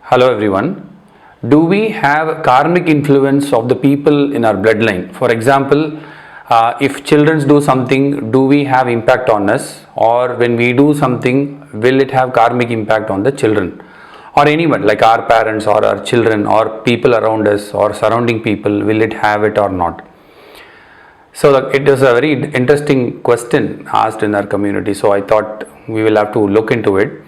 Hello everyone. Do we have karmic influence of the people in our bloodline? For example, if children do something, do we have impact on us? Or when we do something, will it have karmic impact on the children? Or anyone like our parents or our children or people around us or surrounding people, will it have it or not? So it is a very interesting question asked in our community. So I thought we will have to look into it.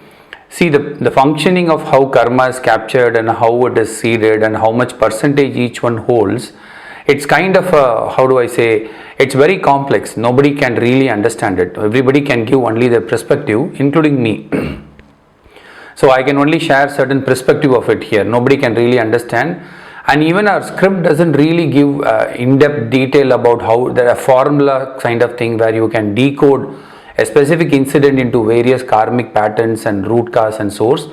See the functioning of how karma is captured and how it is seeded and how much percentage each one holds. It's kind of a, how do I say, it's very complex. Nobody can really understand it. Everybody can give only their perspective, including me. So I can only share certain perspective of it here. Nobody can really understand. And even our script doesn't really give in-depth detail about how there are formula kind of thing where you can decode a specific incident into various karmic patterns and root cause and source.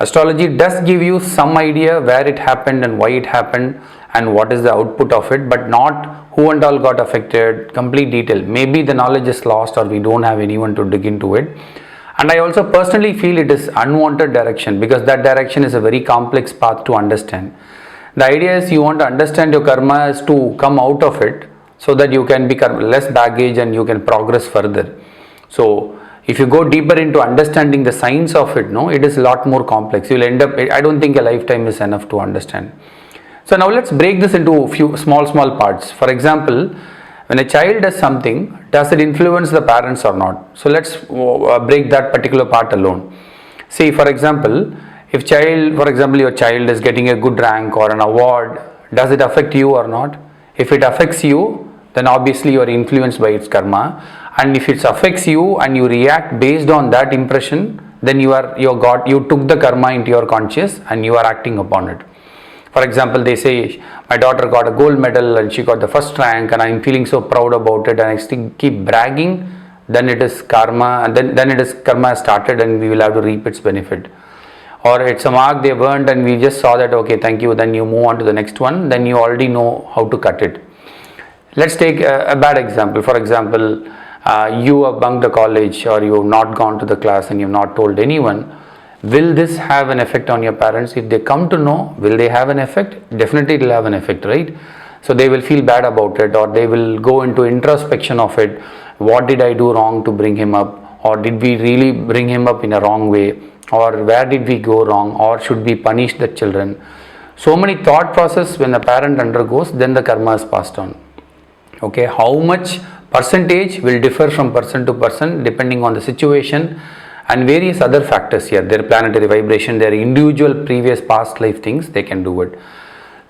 Astrology does give you some idea where it happened and why it happened and what is the output of it, but not who and all got affected, complete detail. Maybe the knowledge is lost or we don't have anyone to dig into it. And I also personally feel it is unwanted direction because that direction is a very complex path to understand. The idea is you want to understand your karma is to come out of it so that you can become less baggage and you can progress further. So if you go deeper into understanding the science of it, no, it is a lot more complex. You'll end up, I don't think a lifetime is enough to understand. So now let's break this into a few small parts. For example, when a child does something, does it influence the parents or not? So let's break that particular part alone. See, for example, if your child is getting a good rank or an award, does it affect you or not? If it affects you, then obviously you are influenced by its karma. And if it affects you and you react based on that impression, then you took the karma into your conscious and you are acting upon it. For example, they say my daughter got a gold medal and she got the first rank and I am feeling so proud about it and I still keep bragging, then it is karma, and then it is karma has started and we will have to reap its benefit. Or it's a mark they've earned and we just saw that, okay, thank you, then you move on to the next one, then you already know how to cut it. Let's take a bad example. For example, you have bunked the college or you have not gone to the class and you have not told anyone. Will this have an effect on your parents? If they come to know, will they have an effect? Definitely it will have an effect, right? So they will feel bad about it or they will go into introspection of it. What did I do wrong to bring him up? Or did we really bring him up in a wrong way? Or where did we go wrong? Or should we punish the children? So many thought process when a parent undergoes, then the karma is passed on. Okay, how much percentage will differ from person to person depending on the situation and various other factors here, their planetary vibration, their individual previous past life things, they can do it.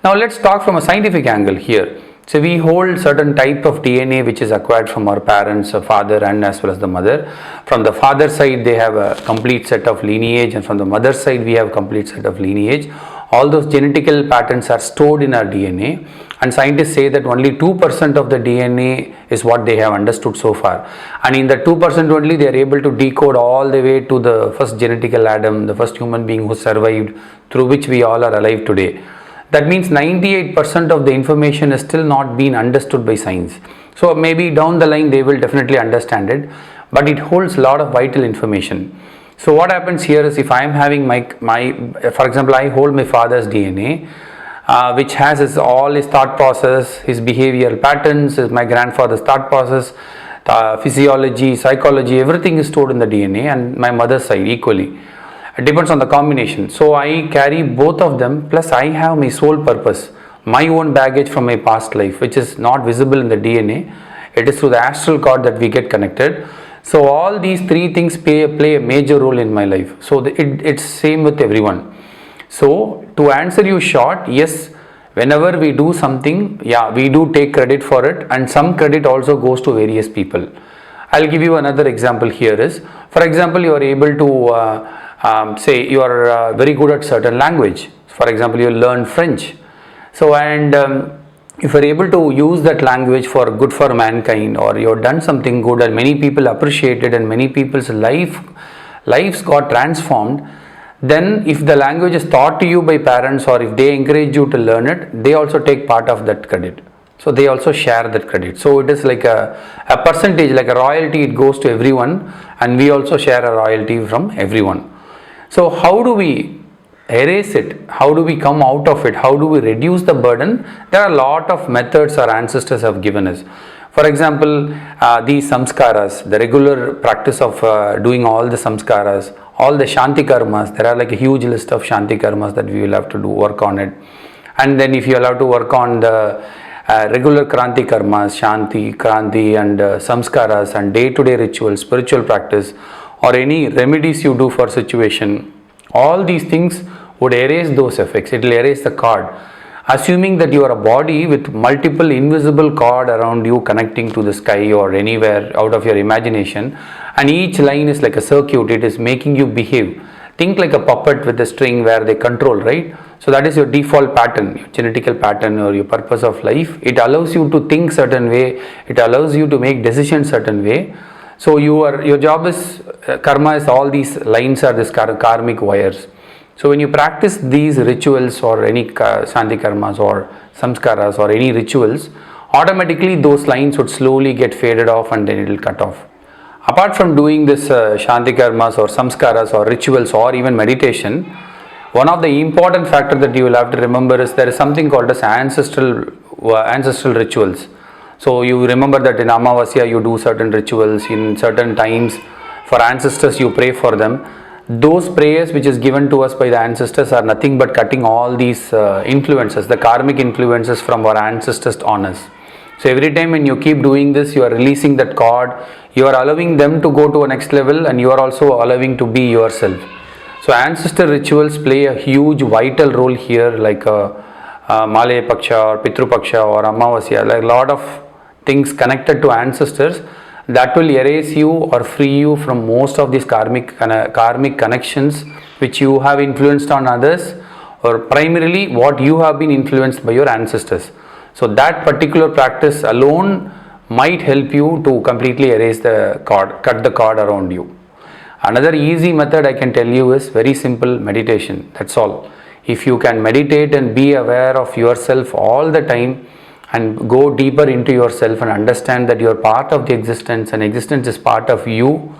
Now let's talk from a scientific angle here. So we hold certain type of DNA which is acquired from our parents, our father and as well as the mother. From the father side they have a complete set of lineage and from the mother side we have a complete set of lineage. All those genetical patterns are stored in our DNA and scientists say that only 2% of the DNA is what they have understood so far, and in the 2% only they are able to decode all the way to the first genetical Adam, the first human being who survived, through which we all are alive today. That means 98% of the information is still not being understood by science. So maybe down the line they will definitely understand it, but it holds a lot of vital information. So what happens here is if I am having for example, I hold my father's DNA, which has all his thought process, his behavioral patterns, my grandfather's thought process, physiology, psychology, everything is stored in the DNA, and my mother's side equally. It depends on the combination. So I carry both of them, plus I have my soul purpose, my own baggage from my past life, which is not visible in the DNA. It is through the astral cord that we get connected. So all these three things play a major role in my life. So it's same with everyone. So to answer you short, yes, whenever we do something, yeah, we do take credit for it, and some credit also goes to various people. I'll give you another example here is, for example, you are able to say you are very good at certain language. For example, you learn French. So if you are able to use that language for good for mankind, or you have done something good and many people appreciate it and many people's lives got transformed, then if the language is taught to you by parents or if they encourage you to learn it, they also take part of that credit. So they also share that credit. So it is like a percentage, like a royalty, it goes to everyone, and we also share a royalty from everyone. So how do we erase it? How do we come out of it? How do we reduce the burden? There are a lot of methods our ancestors have given us. For example, these samskaras, the regular practice of doing all the samskaras, all the shanti karmas, there are like a huge list of shanti karmas that we will have to do, work on it. And then if you allow to work on the regular kranti karmas, shanti, kranti and samskaras and day-to-day rituals, spiritual practice or any remedies you do for situation, all these things would erase those effects. It will erase the cord. Assuming that you are a body with multiple invisible cord around you connecting to the sky or anywhere out of your imagination, and each line is like a circuit, it is making you behave. Think like a puppet with a string where they control, right? So that is your default pattern, your genetical pattern or your purpose of life. It allows you to think certain way, it allows you to make decisions certain way. So your job is, karma is all these lines are this karmic wires. So when you practice these rituals or any shanti karmas or samskaras or any rituals, automatically those lines would slowly get faded off and then it will cut off. Apart from doing this shanti karmas or samskaras or rituals or even meditation, one of the important factors that you will have to remember is there is something called as ancestral rituals. So you remember that in Amavasya you do certain rituals, in certain times for ancestors you pray for them. Those prayers which is given to us by the ancestors are nothing but cutting all these influences, the karmic influences from our ancestors on us. So every time when you keep doing this, you are releasing that cord, you are allowing them to go to a next level and you are also allowing to be yourself. So ancestor rituals play a huge vital role here, like Malaya Paksha or Pitru Paksha or Amavasya, like a lot of things connected to ancestors that will erase you or free you from most of these karmic connections which you have influenced on others, or primarily what you have been influenced by your ancestors. So that particular practice alone might help you to completely erase the cord, cut the cord around you. Another easy method I can tell you is very simple: meditation. That's all. If you can meditate and be aware of yourself all the time and go deeper into yourself and understand that you are part of the existence and existence is part of you,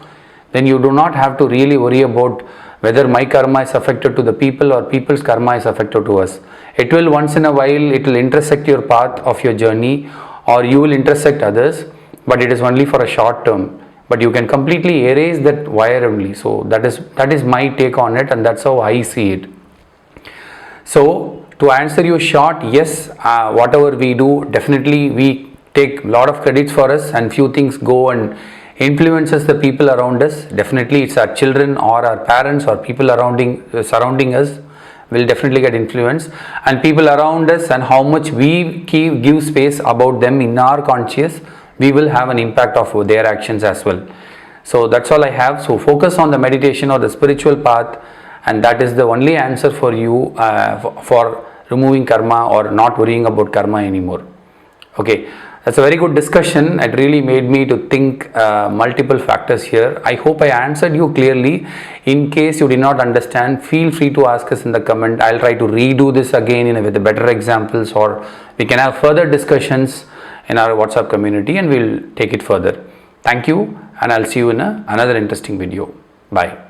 then you do not have to really worry about whether my karma is affected to the people or people's karma is affected to us. It will once in a while, it will intersect your path of your journey or you will intersect others, but it is only for a short term. But you can completely erase that wire only. So that is my take on it and that's how I see it. So to answer you short, yes, whatever we do, definitely we take a lot of credits for us and few things go and influences the people around us. Definitely it's our children or our parents or people surrounding us will definitely get influenced, and people around us and how much we give space about them in our conscious, we will have an impact of their actions as well. So that's all I have. So focus on the meditation or the spiritual path, and that is the only answer for you for removing karma or not worrying about karma anymore. Okay, that's a very good discussion. It really made me to think multiple factors here. I hope I answered you clearly. In case you did not understand, feel free to ask us in the comment. I'll try to redo this again with better examples, or we can have further discussions in our WhatsApp community and we'll take it further. Thank you, and I'll see you in another interesting video. Bye.